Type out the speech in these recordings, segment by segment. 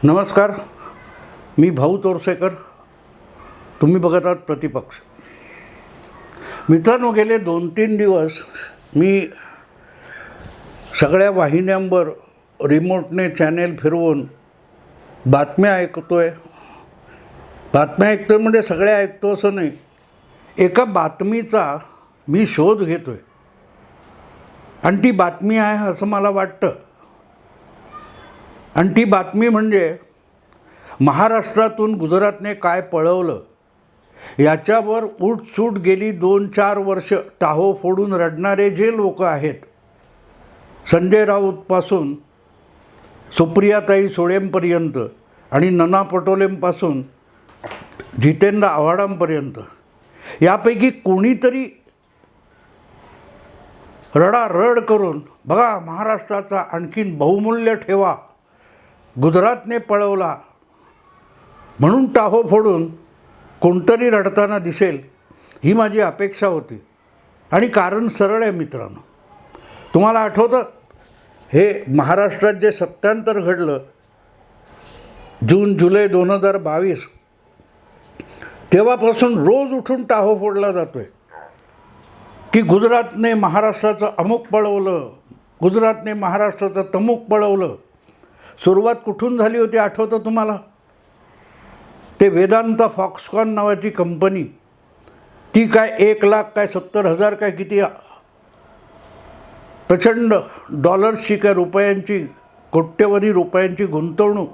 नमस्कार, मी भाऊ तोरसेकर. तुम्ही बघत आहात प्रतिपक्ष. मित्रांनो, गेले 2-3 दिवस मी सगळ्या वाहिन्यांवर रिमोटने चॅनेल फिरवून बातम्या ऐकतोय. बातम्या ऐकतोय म्हणजे सगळ्या ऐकतो असं नाही, एका बातमीचा मी शोध घेतो आहे आणि ती बातमी आहे असं मला वाटतं. आणि ती बातमी म्हणजे महाराष्ट्रातून गुजरातने काय पळवलं याच्यावर उठसूट गेली 2-4 वर्ष टाहो फोडून रडणारे जे लोक आहेत, संजय राऊतपासून सुप्रियाताई सुळेंपर्यंत आणि नाना पटोलेंपासून जितेंद्र आव्हाडांपर्यंत, यापैकी कोणीतरी रडारड करून बघा महाराष्ट्राचा आणखीन बहुमूल्य ठेवा गुजरातने पळवला म्हणून टाहो फोडून कोणतरी रडताना दिसेल, ही माझी अपेक्षा होती. आणि कारण सरळ आहे मित्रांनो. तुम्हाला आठवतं हे महाराष्ट्रात जे सत्यांतर घडलं जून-जुलै 2022, तेव्हापासून रोज उठून टाहो फोडला जातो आहे की गुजरातने महाराष्ट्राचं अमुक पळवलं, गुजरातने महाराष्ट्राचं तमुक पळवलं. सुरुवात कुठून झाली होती आठवतं तुम्हाला? ते वेदांता फॉक्सकॉन नावाची कंपनी, ती काय 1,00,000 काय 70,000 काय किती प्रचंड डॉलर्सची काय रुपयांची, कोट्यवधी रुपयांची गुंतवणूक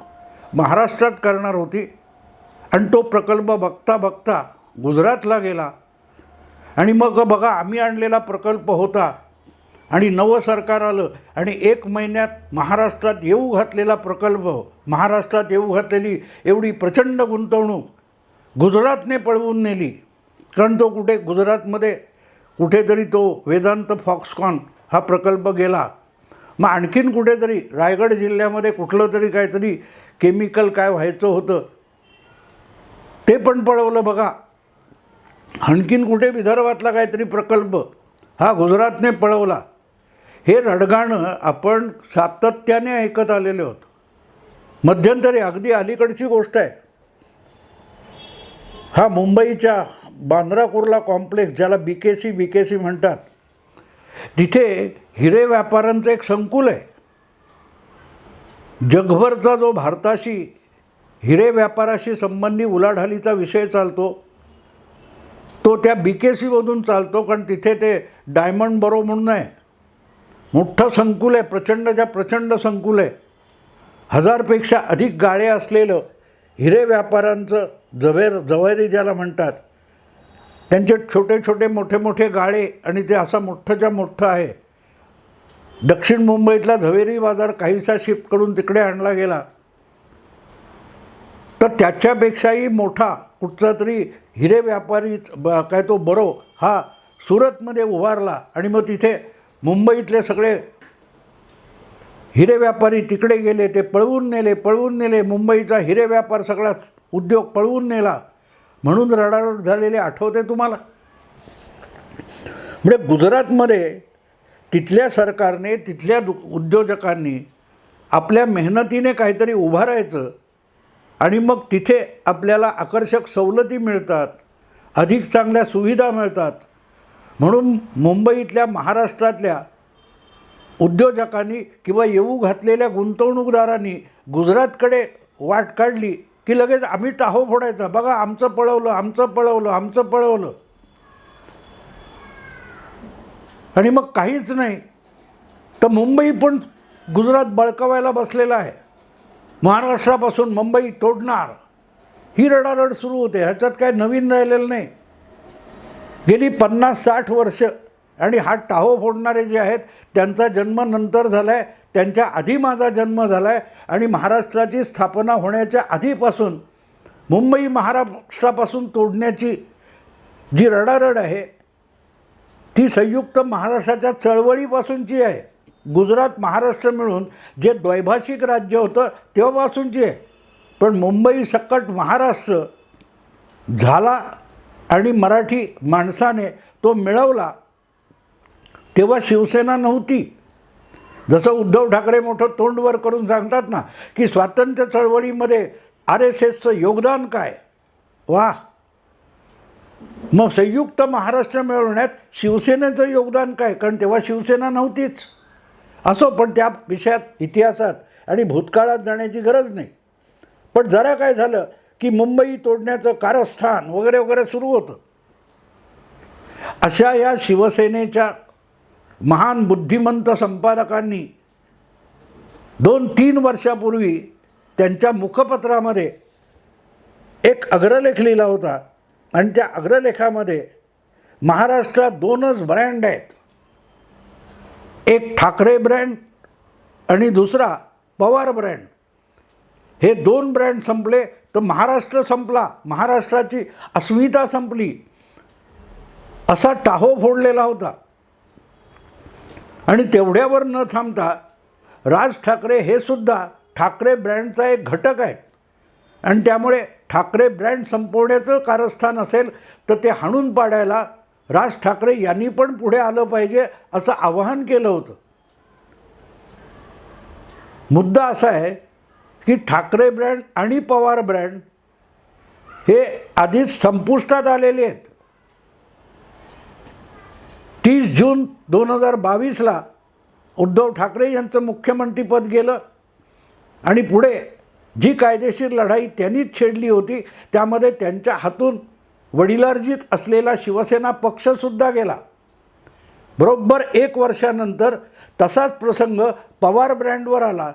महाराष्ट्रात करणार होती. आणि तो प्रकल्प बघता बघता गुजरातला गेला. आणि मग बघा, आम्ही आणलेला प्रकल्प होता आणि नवं सरकार आलं आणि 1 महिन्यात महाराष्ट्रात येऊ घातलेला प्रकल्प, महाराष्ट्रात येऊ घातलेली एवढी प्रचंड गुंतवणूक गुजरातने पळवून नेली. कारण तो कुठे गुजरातमध्ये कुठेतरी तो वेदांत फॉक्सकॉन हा प्रकल्प गेला. मग आणखीन कुठेतरी रायगड जिल्ह्यामध्ये कुठलं तरी काहीतरी केमिकल काय व्हायचं होतं, ते पण पळवलं बघा. आणखीन कुठे विदर्भातला काहीतरी प्रकल्प हा गुजरातने पळवला. हे रडगाणं आपण सातत्याने ऐकत आलेले आहोत. मध्यंतरी अगदी अलीकडची गोष्ट आहे, हा मुंबईच्या बांद्रा कुर्ला कॉम्प्लेक्स, ज्याला BKC म्हणतात, तिथे हिरे व्यापाऱ्यांचं एक संकुल आहे. जगभरचा जो भारताशी हिरे व्यापाराशी संबंधी उलाढालीचा विषय चालतो तो त्या BKCमधून चालतो. कारण तिथे ते डायमंड बरो म्हणून आहे, मोठं संकुल आहे, प्रचंड संकुल आहे. 1000पेक्षा अधिक गाळे असलेलं हिरे व्यापाऱ्यांचं जव्हेरी ज्याला म्हणतात, त्यांचे छोटे मोठे गाळे. आणि ते असं मोठंच्या मोठं आहे. दक्षिण मुंबईतला झवेरी बाजार काहीसा शिपकडून तिकडे आणला गेला, तर त्याच्यापेक्षाही मोठा कुठचा तरी हिरे व्यापारी काय तो बरो हा सुरतमध्ये उभारला. आणि मग तिथे मुंबईतले सगळे हिरे व्यापारी तिकडे गेले, ते पळवून नेले. मुंबईचा हिरे व्यापार सगळा उद्योग पळवून नेला म्हणून रडारड झालेले आठवते तुम्हाला? म्हणजे गुजरातमध्ये तिथल्या सरकारने, तिथल्या उद्योजकांनी आपल्या मेहनतीने काहीतरी उभारायचं आणि मग तिथे आपल्याला आकर्षक सवलती मिळतात, अधिक चांगल्या सुविधा मिळतात म्हणून मुंबईतल्या, महाराष्ट्रातल्या उद्योजकांनी किंवा येऊ घातलेल्या गुंतवणूकदारांनी गुजरातकडे वाट काढली की लगेच आम्ही टाहो फोडायचा. बघा आमचं पळवलं. आणि मग काहीच नाही तर मुंबई पण गुजरात बळकावायला बसलेला आहे. महाराष्ट्रापासून मुंबई तोडणार, ही रडारड सुरू होते. ह्याच्यात काय नवीन राहिलेलं नाही. गेली 50-60 वर्ष. आणि हा टाहो फोडणारे जे आहेत त्यांचा जन्म नंतर झाला आहे, त्यांच्या आधी माझा जन्म झाला आहे. आणि महाराष्ट्राची स्थापना होण्याच्या आधीपासून मुंबई महाराष्ट्रापासून तोडण्याची जी रडारड आहे ती संयुक्त महाराष्ट्राच्या चळवळीपासूनची आहे. गुजरात महाराष्ट्र मिळून जे द्वैभाषिक राज्य होतं तेव्हापासूनची आहे. पण मुंबई सकट महाराष्ट्र झाला आणि मराठी माणसाने तो मिळवला तेव्हा शिवसेना नव्हती. जसं उद्धव ठाकरे मोठं तोंड वर करून सांगतात ना की स्वातंत्र्य चळवळीमध्ये RSSचं योगदान काय, वा. मग संयुक्त महाराष्ट्र मिळवण्यात शिवसेनेचं योगदान काय, कारण तेव्हा शिवसेना नव्हतीच. असो, पण त्या विषयात इतिहासात आणि भूतकाळात जाण्याची गरज नाही. पण जरा काय झालं की मुंबई तोडण्याचं कारस्थान वगैरे वगैरे सुरू होतं. अशा या शिवसेनेच्या महान बुद्धिमंत संपादकांनी 2-3 वर्षापूर्वी त्यांच्या मुखपत्रामध्ये एक अग्रलेख लिहिला होता आणि त्या अग्रलेखामध्ये महाराष्ट्रात 2च ब्रँड आहेत, एक ठाकरे ब्रँड आणि दुसरा पवार ब्रँड. हे 2 ब्रँड संपले तर महाराष्ट्र संपला, महाराष्ट्राची अस्मिता संपली, असा टाहो फोडलेला होता. आणि तेवढ्यावर न थांबता राज ठाकरे हे सुद्धा ठाकरे ब्रँडचा एक घटक आहेत आणि त्यामुळे ठाकरे ब्रँड संपवण्याचं कारस्थान असेल तर ते हाणून पाडायला राज ठाकरे यांनी पण पुढे आलं पाहिजे असं आवाहन केलं होतं. मुद्दा असा आहे की ठाकरे ब्रँड आणि पवार ब्रँड हे आधीच संपुष्टात आलेले आहेत. 30 जून 2022ला उद्धव ठाकरे यांचं मुख्यमंत्रीपद गेलं आणि पुढे जी कायदेशीर लढाई त्यांनीच छेडली होती त्यामध्ये त्यांच्या हातून वडिलार्जित असलेला शिवसेना पक्षसुद्धा गेला. बरोबर 1 वर्षानंतर तसाच प्रसंग पवार ब्रँडवर आला.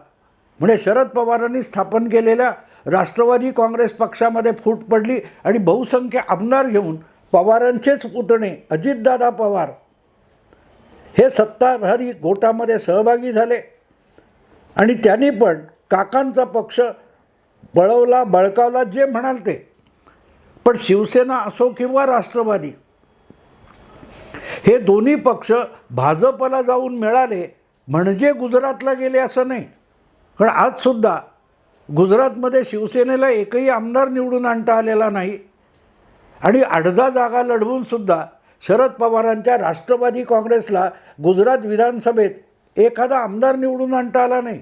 म्हणजे शरद पवारांनी स्थापन केलेल्या राष्ट्रवादी काँग्रेस पक्षामध्ये फूट पडली आणि बहुसंख्य आमदार घेऊन पवारांचेच पुतणे अजितदादा पवार हे सत्ताधारी गोटामध्ये सहभागी झाले आणि त्यांनी पण काकांचा पक्ष बळवला, बळकावला, जे म्हणाल ते. पण शिवसेना असो किंवा राष्ट्रवादी हे दोन्ही पक्ष भाजपला जाऊन मिळाले म्हणजे गुजरातला गेले असं नाही. कारण आजसुद्धा गुजरातमध्ये शिवसेनेला एकही आमदार निवडून आणता आलेला नाही आणि 8-10 जागा लढवूनसुद्धा शरद पवारांच्या राष्ट्रवादी काँग्रेसला गुजरात विधानसभेत एखादा आमदार निवडून आणता आला नाही.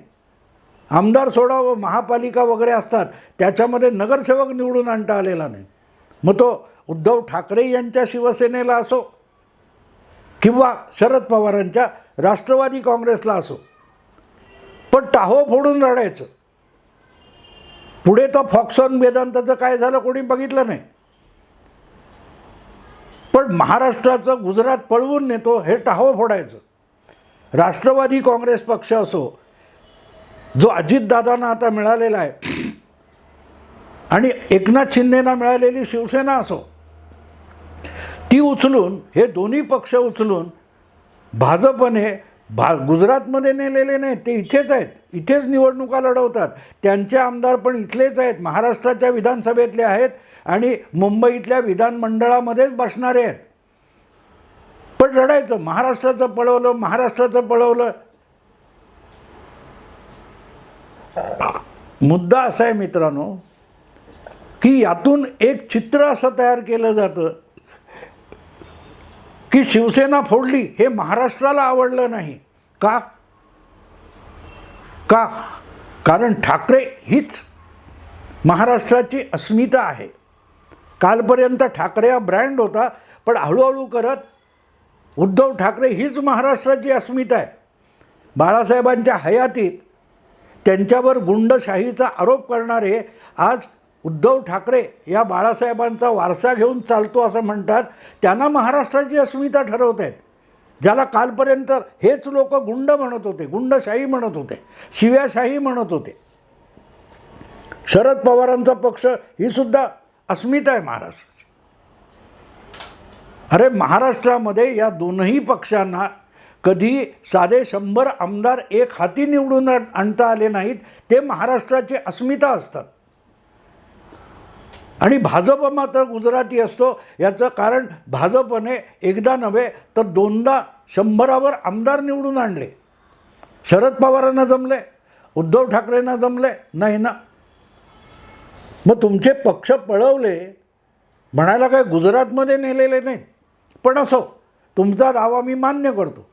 आमदार सोडा व महापालिका वगैरे असतात त्याच्यामध्ये नगरसेवक निवडून आणता आलेला नाही. मग तो उद्धव ठाकरे यांच्या शिवसेनेला असो किंवा शरद पवारांच्या राष्ट्रवादी काँग्रेसला असो, पण टाहो फोडून रडायचं. पुढे तर फॉक्सॉन वेदांताचं काय झालं कोणी बघितलं नाही. पण महाराष्ट्राचं गुजरात पळवून नेतो हे टाहो फोडायचं. राष्ट्रवादी काँग्रेस पक्ष असो, जो अजितदादांना आता मिळालेला आहे, आणि एकनाथ शिंदेंना मिळालेली शिवसेना असो, ती उचलून हे दोन्ही पक्ष उचलून भाजपने गुजरातमध्ये नेलेले नाहीत. ते इथेच आहेत, इथेच निवडणुका लढवतात. त्यांचे आमदार पण इथलेच आहेत, महाराष्ट्राच्या विधानसभेतले आहेत आणि मुंबईतल्या विधानमंडळामध्येच बसणारे आहेत. पण रडायचं, महाराष्ट्राचं पळवलं, महाराष्ट्राचं पळवलं. मुद्दा असा आहे मित्रांनो की यातून एक चित्र असं तयार केलं जातं की शिवसेना फोडली हे महाराष्ट्राला आवडलं नाही. का? कारण ठाकरे हीच महाराष्ट्राची अस्मिता आहे. कालपर्यंत ठाकरे हा ब्रँड होता, पण हळूहळू करत उद्धव ठाकरे हीच महाराष्ट्राची अस्मिता आहे. बाळासाहेबांच्या हयातीत त्यांच्यावर गुंडशाहीचा आरोप करणारे आज उद्धव ठाकरे या बाळासाहेबांचा वारसा घेऊन चालतो असं म्हणतात. त्यांना महाराष्ट्राची अस्मिता ठरवत आहेत, ज्याला कालपर्यंत हेच लोक गुंड म्हणत होते, गुंडशाही म्हणत होते, शिव्याशाही म्हणत होते. शरद पवारांचा पक्ष ही सुद्धा अस्मिता आहे महाराष्ट्राची. अरे महाराष्ट्रामध्ये या दोनही पक्षांना कधी साधे 100 आमदार एक हाती निवडून आणता आले नाहीत. ते महाराष्ट्राची अस्मिता असतात. आणि भाजप मात्र गुजराती असतो. याचं कारण भाजपने एकदा नव्हे तर 2दा 100वर आमदार निवडून आणले. शरद पवारांना जमले, उद्धव ठाकरेंना जमले नाही ना. मग तुमचे पक्ष पळवले म्हणायला काय गुजरातमध्ये नेलेले नाही. पण असो, तुमचा दावा मी मान्य करतो.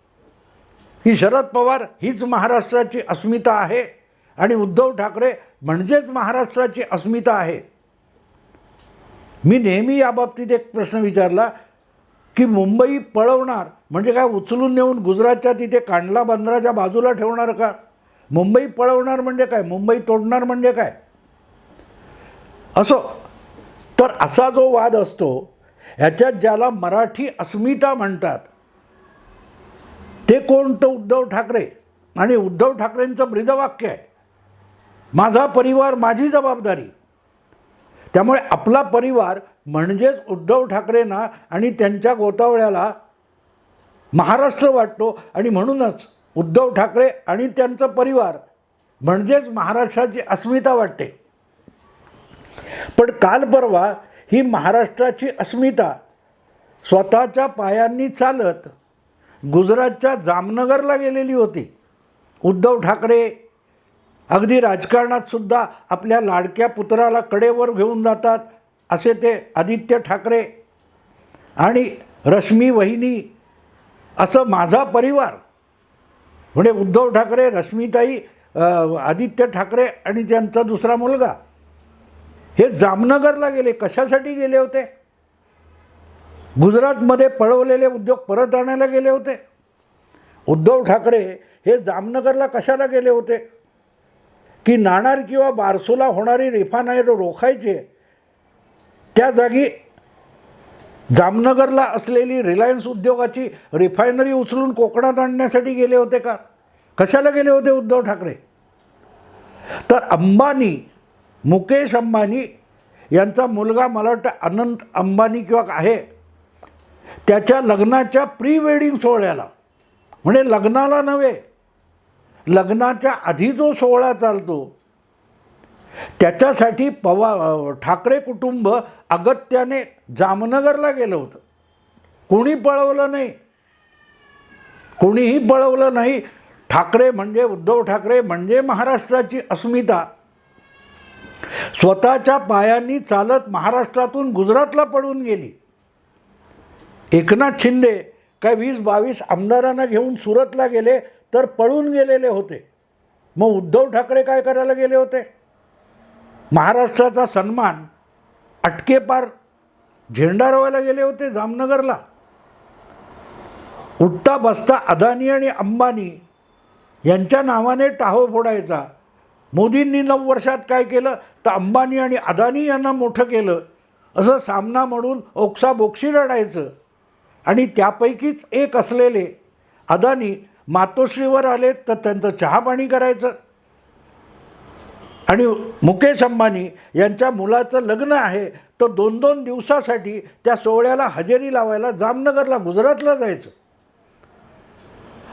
की शरद पवार हीच महाराष्ट्राची अस्मिता आहे आणि उद्धव ठाकरे म्हणजेच महाराष्ट्राची अस्मिता आहे. मी नेहमी याबाबतीत एक प्रश्न विचारला की मुंबई पळवणार म्हणजे काय, उचलून नेऊन गुजरातच्या तिथे कांडला बंदराच्या बाजूला ठेवणार का? मुंबई पळवणार म्हणजे काय, मुंबई तोडणार म्हणजे काय? असो, तर असा जो वाद असतो ह्याच्यात ज्याला मराठी अस्मिता म्हणतात ते कोण? तर उद्धव ठाकरे. आणि उद्धव ठाकरेंचं ब्रीदवाक्य आहे, माझा परिवार माझी जबाबदारी. त्यामुळे आपला परिवार म्हणजेच उद्धव ठाकरेंना आणि त्यांच्या गोतावळ्याला महाराष्ट्र वाटतो आणि म्हणूनच उद्धव ठाकरे आणि त्यांचा परिवार म्हणजेच महाराष्ट्राची अस्मिता वाटते. पण काल परवा ही महाराष्ट्राची अस्मिता स्वतःच्या पायांनी चालत गुजरातच्या जामनगरला गेलेली होती. उद्धव ठाकरे अगदी राजकारणात सुद्धा आपल्या लाडक्या पुत्राला कडेवर घेऊन जातात असे ते आदित्य ठाकरे आणि रश्मी वहिनी, असं माझा परिवार म्हणजे उद्धव ठाकरे, रश्मीताई, आदित्य ठाकरे आणि त्यांचा दुसरा मुलगा हे जामनगरला गेले. कशासाठी गेले होते? गुजरातमध्ये पळवलेले उद्योग परत आणायला गेले होते. उद्धव ठाकरे हे जामनगरला कशाला गेले होते? की नाणार किंवा बारसूला होणारी रिफायनरी रोखायची, त्या जागी जामनगरला असलेली रिलायन्स उद्योगाची रिफायनरी उचलून कोकणात आणण्यासाठी गेले होते का? कशाला गेले होते उद्धव ठाकरे? तर अंबानी, मुकेश अंबानी यांचा मुलगा, मला वाटतं अनंत अंबानी किंवा आहे, त्याच्या लग्नाच्या प्री वेडिंग सोहळ्याला, म्हणजे लग्नाला नव्हे, लग्नाच्या आधी जो सोहळा चालतो त्याच्यासाठी ठाकरे कुटुंब अगत्याने जामनगरला गेलं होतं. कोणी पळवलं नाही, कोणीही पळवलं नाही. ठाकरे म्हणजे उद्धव ठाकरे म्हणजे महाराष्ट्राची अस्मिता स्वतःच्या पायांनी चालत महाराष्ट्रातून गुजरातला पळून गेली. एकनाथ शिंदे काय 20-22 आमदारांना घेऊन सुरतला गेले तर पळून गेलेले होते. मग उद्धव ठाकरे काय करायला गेले होते? महाराष्ट्राचा सन्मान अटकेपार झेंडा रोवायला गेले होते जामनगरला. उठता बसता अदानी आणि अंबानी यांच्या नावाने टाहो फोडायचा. मोदींनी 9 वर्षात काय केलं तर अंबानी आणि अदानी यांना मोठं केलं असं सामना म्हणून ओक्साबोक्शी लढायचं. आणि त्यापैकीच एक असलेले अदानी मातोश्रीवर आले तर त्यांचं चहापाणी करायचं. आणि मुकेश अंबानी यांच्या मुलाचं लग्न आहे तर 2-2 दिवसासाठी त्या सोहळ्याला हजेरी लावायला जामनगरला, गुजरातला जायचं.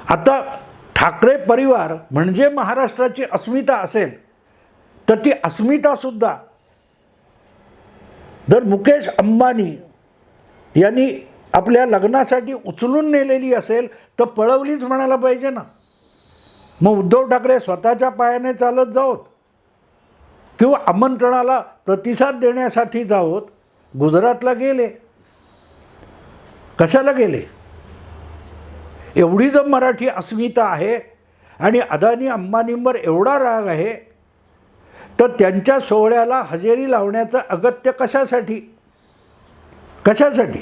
आता ठाकरे परिवार म्हणजे महाराष्ट्राची अस्मिता असेल तर ती अस्मितासुद्धा जर मुकेश अंबानी यांनी आपल्या लग्नासाठी उचलून नेलेली असेल तर पळवलीच म्हणायला पाहिजे ना. मग उद्धव ठाकरे स्वतःच्या पायाने चालत जावोत किंवा आमंत्रणाला प्रतिसाद देण्यासाठी जावोत गुजरातला गेले. कशाला गेले? एवढी जर मराठी अस्मिता आहे आणि अदानी अंबानींवर एवढा राग आहे तर त्यांच्या सोहळ्याला हजेरी लावण्याचं अगत्य कशासाठी? कशासाठी?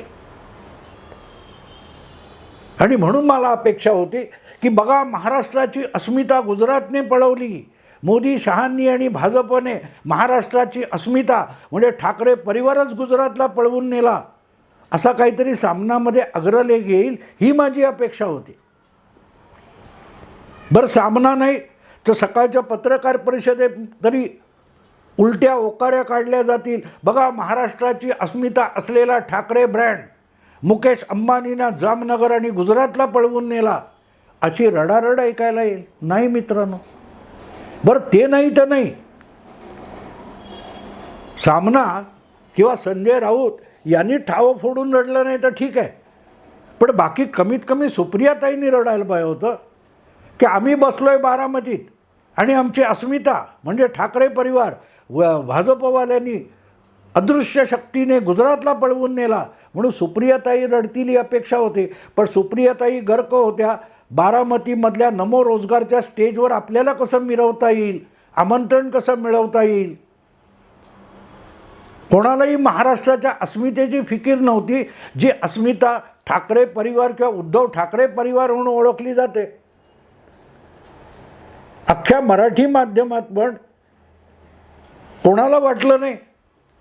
आणि म्हणून मला अपेक्षा होती की बघा, महाराष्ट्राची अस्मिता गुजरातने पळवली. मोदी, शहांनी आणि भाजपने महाराष्ट्राची अस्मिता म्हणजे ठाकरे परिवारच गुजरातला पळवून नेला, असा काहीतरी सामनामध्ये अग्रलेख येईल ही माझी अपेक्षा होती. बरं, सामना नाही तर सकाळच्या पत्रकार परिषदेत तरी उलट्या ओकाऱ्या काढल्या जातील. बघा, महाराष्ट्राची अस्मिता असलेला ठाकरे ब्रँड मुकेश अंबानींना जामनगर आणि गुजरातला पळवून नेला, अशी रडारड ऐकायला येईल. नाही मित्रांनो, बरं ते नाही तर नाही, सामना किंवा संजय राऊत यांनी ठाव फोडून रडलं नाही तर ठीक आहे, पण बाकी कमीत कमी सुप्रियाताईंनी रडायला पाहिजे होतं की आम्ही बसलोय बारामतीत आणि आमची अस्मिता म्हणजे ठाकरे परिवार भाजपवाल्यांनी अदृश्य शक्तीने गुजरातला पळवून नेला, म्हणून सुप्रियाताई रडतील ही अपेक्षा होती. पण सुप्रियाताई गर्क होत्या बारामतीमधल्या नमो रोजगारच्या स्टेजवर आपल्याला कसं मिरवता येईल, आमंत्रण कसं मिळवता येईल. कोणालाही महाराष्ट्राच्या अस्मितेची फिकीर नव्हती, जी अस्मिता ठाकरे परिवार किंवा उद्धव ठाकरे परिवार म्हणून ओळखली जाते. अख्ख्या मराठी माध्यमात पण कोणाला वाटलं नाही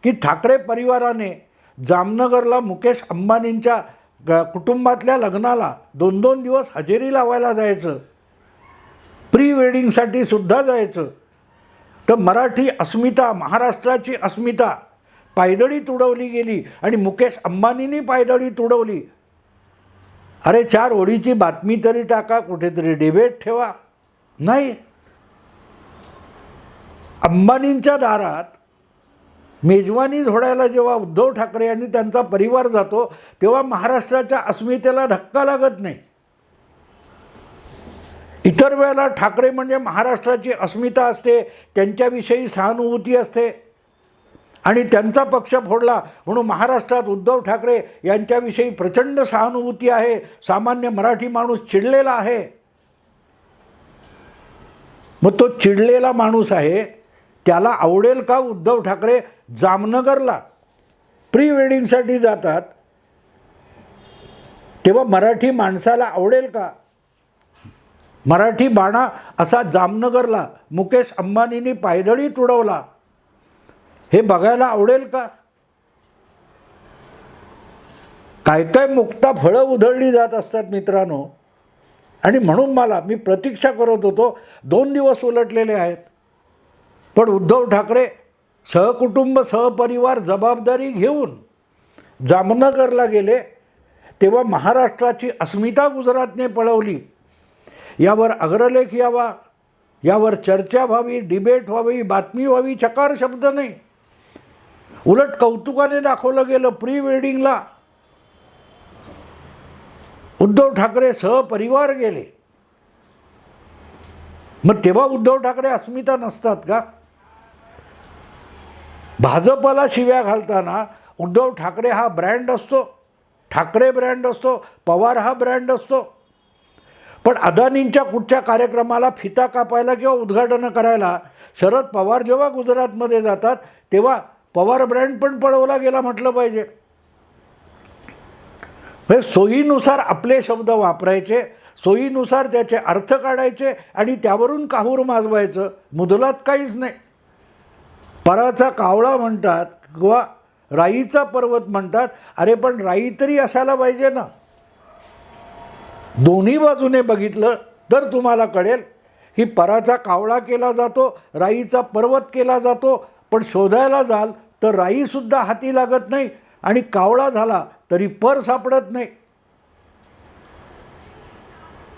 की ठाकरे परिवाराने जामनगरला मुकेश अंबानींच्या कुटुंबातल्या लग्नाला 2-2 दिवस हजेरी लावायला जायचं, प्री वेडिंगसाठी सुद्धा जायचं. तर मराठी अस्मिता, महाराष्ट्राची अस्मिता पायदळी तुडवली गेली आणि मुकेश अंबानींनी पायदळी तुडवली. अरे 4 ओळीची बातमी तरी टाका, कुठेतरी डिबेट ठेवा. नाही. अंबानींच्या दारात मेजवानी झोडायला जेव्हा उद्धव ठाकरे आणि त्यांचा परिवार जातो तेव्हा महाराष्ट्राच्या अस्मितेला धक्का लागत नाही. इतर वेळेला ठाकरे म्हणजे महाराष्ट्राची अस्मिता असते, त्यांच्याविषयी सहानुभूती असते आणि त्यांचा पक्ष फोडला म्हणून महाराष्ट्रात उद्धव ठाकरे यांच्याविषयी प्रचंड सहानुभूती आहे, सामान्य मराठी माणूस चिडलेला आहे. मग तो चिडलेला माणूस आहे, त्याला आवडेल का उद्धव ठाकरे जामनगरला प्री वेडिंगसाठी जातात, तेव्हा मराठी माणसाला आवडेल का मराठी बाणा असा जामनगरला मुकेश अंबानींनी पायदळी तुडवला, हे बघायला आवडेल का. काय काय मुक्ता फळं उधळली जात असतात मित्रांनो. आणि म्हणून मी प्रतीक्षा करत होतो. 2 दिवस उलटलेले आहेत, पण उद्धव ठाकरे सहकुटुंब सहपरिवार जबाबदारी घेऊन जामनगरला गेले तेव्हा महाराष्ट्राची अस्मिता गुजरातने पळवली. यावर अग्रलेख यावा, यावर चर्चा व्हावी, डिबेट व्हावी, बातमी व्हावी, चकार शब्द नाही. उलट कौतुकाने दाखवलं गेलं. प्री वेडिंगला उद्धव ठाकरे सहपरिवार गेले. मग तेव्हा उद्धव ठाकरे अस्मिता नसतात का. भाजपला शिव्या घालताना उद्धव ठाकरे हा ब्रँड असतो, ठाकरे ब्रँड असतो, पवार हा ब्रँड असतो. पण अदानींच्या कुठच्या कार्यक्रमाला फिता कापायला किंवा उद्घाटनं करायला शरद पवार जेव्हा गुजरातमध्ये जातात तेव्हा पवार ब्रँड पण पळवला गेला म्हटलं पाहिजे. सोयीनुसार आपले शब्द वापरायचे, सोयीनुसार त्याचे अर्थ काढायचे आणि त्यावरून काहूर माजवायचं. मुदलात काहीच नाही. पराचा कावळा म्हणतात किंवा राईचा पर्वत म्हणतात. अरे पण राई तरी असायला पाहिजे ना. दोन्ही बाजूने बघितलं तर तुम्हाला कळेल की पराचा कावळा केला जातो, राईचा पर्वत केला जातो. पण शोधायला जाल तर राईसुद्धा हाती लागत नाही आणि कावळा झाला तरी पर सापडत नाही.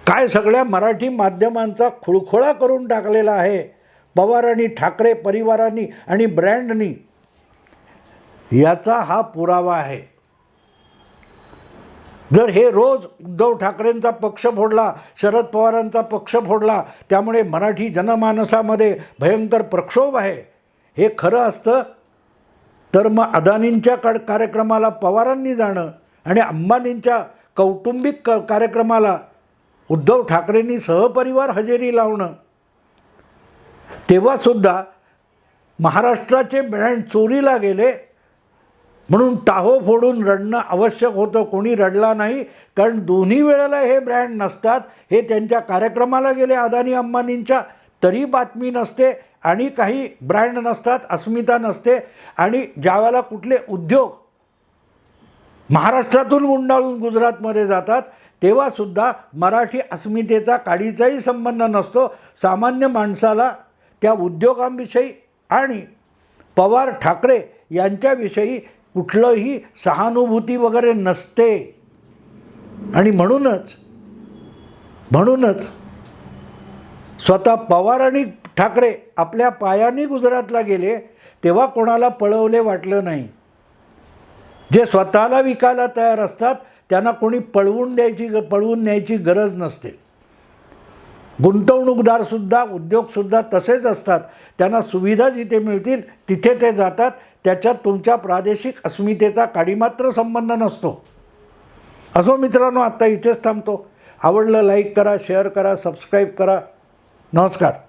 काय सगळ्या मराठी माध्यमांचा खुळखोळा करून टाकलेला आहे पवार आणि ठाकरे परिवारांनी आणि ब्रँडनी. याचा हा पुरावा आहे. जर हे रोज उद्धव ठाकरेंचा पक्ष फोडला, शरद पवारांचा पक्ष फोडला, त्यामुळे मराठी जनमानसामध्ये भयंकर प्रक्षोभ आहे, हे खरं असतं तर मग अदानींच्या कार्यक्रमाला पवारांनी जाणं आणि अंबानींच्या कौटुंबिक कार्यक्रमाला उद्धव ठाकरेंनी सहपरिवार हजेरी लावणं. तेव्हासुद्धा महाराष्ट्राचे ब्रँड चोरीला गेले म्हणून टाहो फोडून रडणं आवश्यक होतं. कोणी रडला नाही, कारण दोन्ही वेळेला हे ब्रँड नसतात. हे त्यांच्या कार्यक्रमाला गेले अदानी अंबानींच्या तरी बातमी नसते आणि काही ब्रँड नसतात, अस्मिता नसते. आणि ज्यावेळेला कुठले उद्योग महाराष्ट्रातून गुंडाळून गुजरातमध्ये जातात तेव्हासुद्धा मराठी अस्मितेचा काडीचाही संबंध नसतो. सामान्य माणसाला त्या उद्योगांविषयी आणि पवार ठाकरे यांच्याविषयी कुठलंही सहानुभूती वगैरे नसते. आणि म्हणूनच स्वतः पवार आणि ठाकरे आपल्या पायाने गुजरातला गेले तेव्हा कोणाला पळवले वाटलं नाही. जे स्वतःला विकायला तयार असतात त्यांना कोणी पळवून न्यायची गरज नसते. गुंतवणूकदारसुद्धा, उद्योगसुद्धा तसेच असतात. त्यांना सुविधा जिथे मिळतील तिथे ते जातात. त्याच्यात तुमच्या प्रादेशिक अस्मितेचा काडीमात्र संबंध नसतो. असो मित्रांनो, आत्ता इथेच थांबतो. आवडलं लाईक करा, शेअर करा, सबस्क्राईब करा. नमस्कार.